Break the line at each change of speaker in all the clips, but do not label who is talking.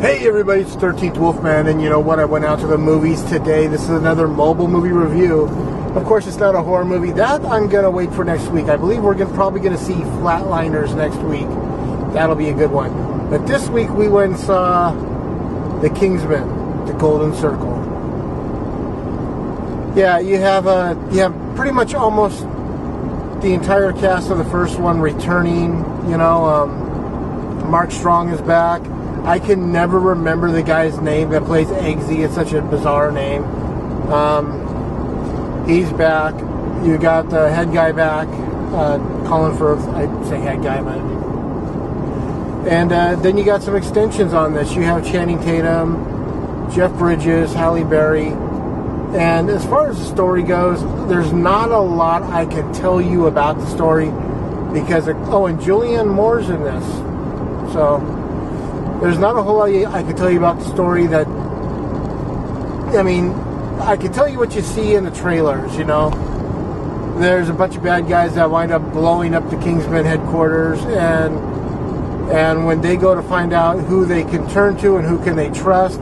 Hey everybody, it's 13th Wolfman, and you know what? I went out to the movies today. This is another Mobil movie review. Of course, it's not a horror movie. That I'm going to wait for next week. I believe we're probably going to see Flatliners next week. That'll be a good one. But this week we went and saw the Kingsman, The Golden Circle. Yeah, you have pretty much almost the entire cast of the first one returning. You know, Mark Strong is back. I can never remember the guy's name that plays Eggsy. It's such a bizarre name. He's back. You got the head guy back, Colin Firth. I say head guy, but and then you got some extensions on this. You have Channing Tatum, Jeff Bridges, Halle Berry, and as far as the story goes, there's not a lot I can tell you about the story because and Julianne Moore's in this, so. There's not a whole lot I can tell you about the story that, I mean, I can tell you what you see in the trailers, you know. There's a bunch of bad guys that wind up blowing up the Kingsman headquarters, and when they go to find out who they can turn to and who can they trust,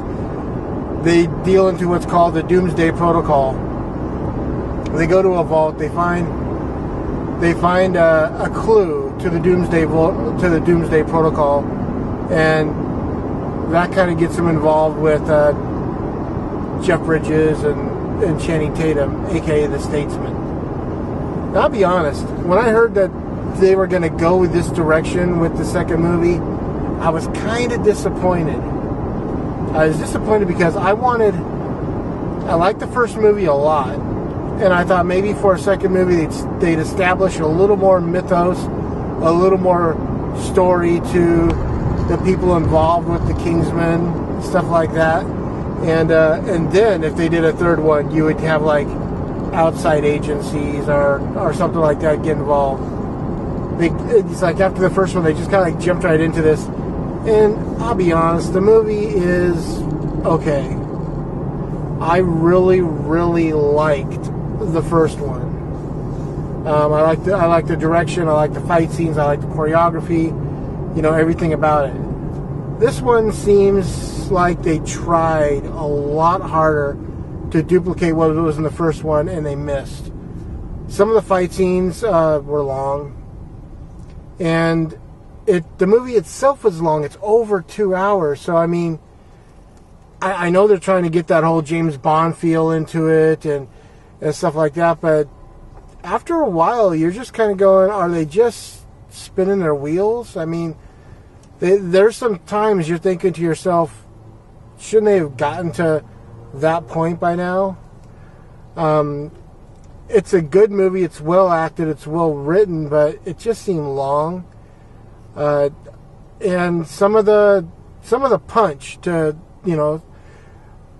they deal into what's called the Doomsday Protocol. They go to a vault, they find a clue to the Doomsday Protocol, and that kind of gets them involved with Jeff Bridges and Channing Tatum, aka the Statesman. Now, I'll be honest, when I heard that they were going to go this direction with the second movie, I was kind of disappointed. I was disappointed because I liked the first movie a lot, and I thought maybe for a second movie they'd establish a little more mythos, a little more story to the people involved with the Kingsman, stuff like that, and then if they did a third one, you would have like outside agencies or something like that get involved. It's like after the first one, they just kind of like jumped right into this, and I'll be honest, the movie is okay. I really, really liked the first one. I like the direction, I like the fight scenes, I like the choreography. You know, everything about it. This one seems like they tried a lot harder to duplicate what it was in the first one, and they missed. Some of the fight scenes were long, and the movie itself was long. It's over 2 hours, so I mean, I know they're trying to get that whole James Bond feel into it and stuff like that, but after a while, you're just kind of going, are they just spinning their wheels? I mean, there's some times you're thinking to yourself, shouldn't they have gotten to that point by now? It's a good movie. It's well acted. It's well written, but it just seemed long. And some of the punch to, you know,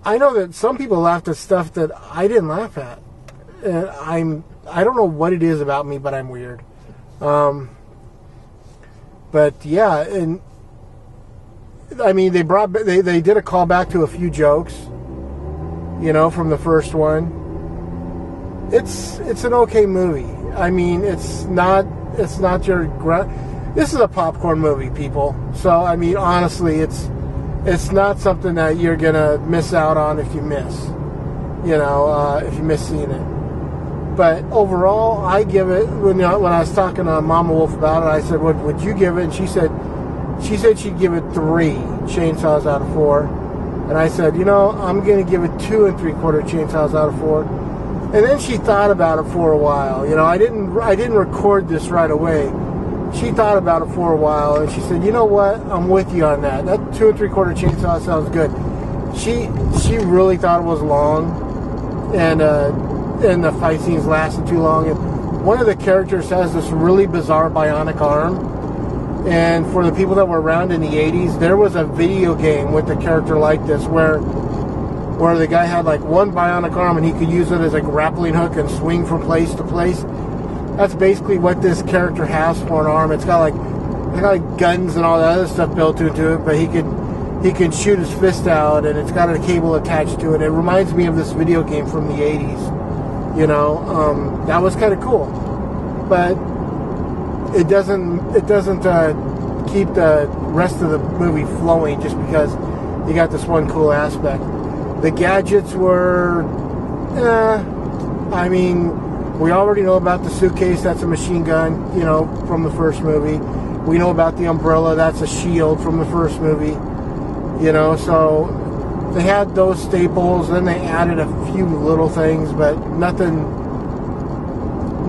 I know that some people laughed at stuff that I didn't laugh at. And I don't know what it is about me, but I'm weird. But yeah, and I mean they did a callback to a few jokes, you know, from the first one. It's an okay movie. I mean, it's not your this is a popcorn movie, people. So I mean, honestly, it's not something that you're gonna miss out on if you miss, you know, if you miss seeing it. But overall, I give it, when I was talking to Mama Wolf about it, I said, what would you give it? And she said she'd give it 3 chainsaws out of 4. And I said, you know, I'm going to give it 2 3/4 chainsaws out of 4. And then she thought about it for a while. You know, I didn't record this right away. She thought about it for a while, and she said, you know what? I'm with you on that. That 2 3/4 chainsaw sounds good. She really thought it was long, and the fight scenes lasted too long. And one of the characters has this really bizarre bionic arm. And for the people that were around in the 80s, there was a video game with a character like this where the guy had like one bionic arm and he could use it as a grappling hook and swing from place to place. That's basically what this character has for an arm. It's got like guns and all that other stuff built into it, but he can shoot his fist out, and it's got a cable attached to it. It reminds me of this video game from the 80s. You know, that was kind of cool, but it doesn't keep the rest of the movie flowing just because you got this one cool aspect. The gadgets were, I mean, we already know about the suitcase. That's a machine gun, you know, from the first movie. We know about the umbrella. That's a shield from the first movie. You know, so they had those staples. Then they added a few little things, but nothing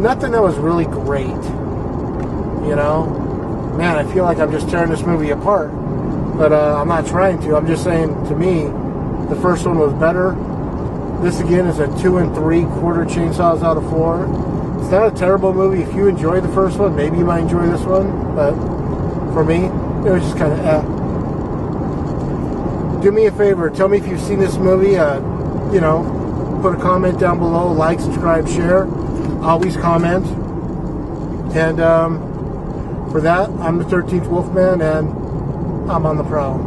that was really great. You know, man, I feel like I'm just tearing this movie apart. But I'm not trying to. I'm just saying, to me, the first one was better. This, again, is a 2 3/4 chainsaws out of 4. It's not a terrible movie. If you enjoy the first one, maybe you might enjoy this one. But for me, it was just kind of Do me a favor. Tell me if you've seen this movie. You know, put a comment down below. Like, subscribe, share. Always comment. And for that, I'm the 13th Wolfman, and I'm on the prowl.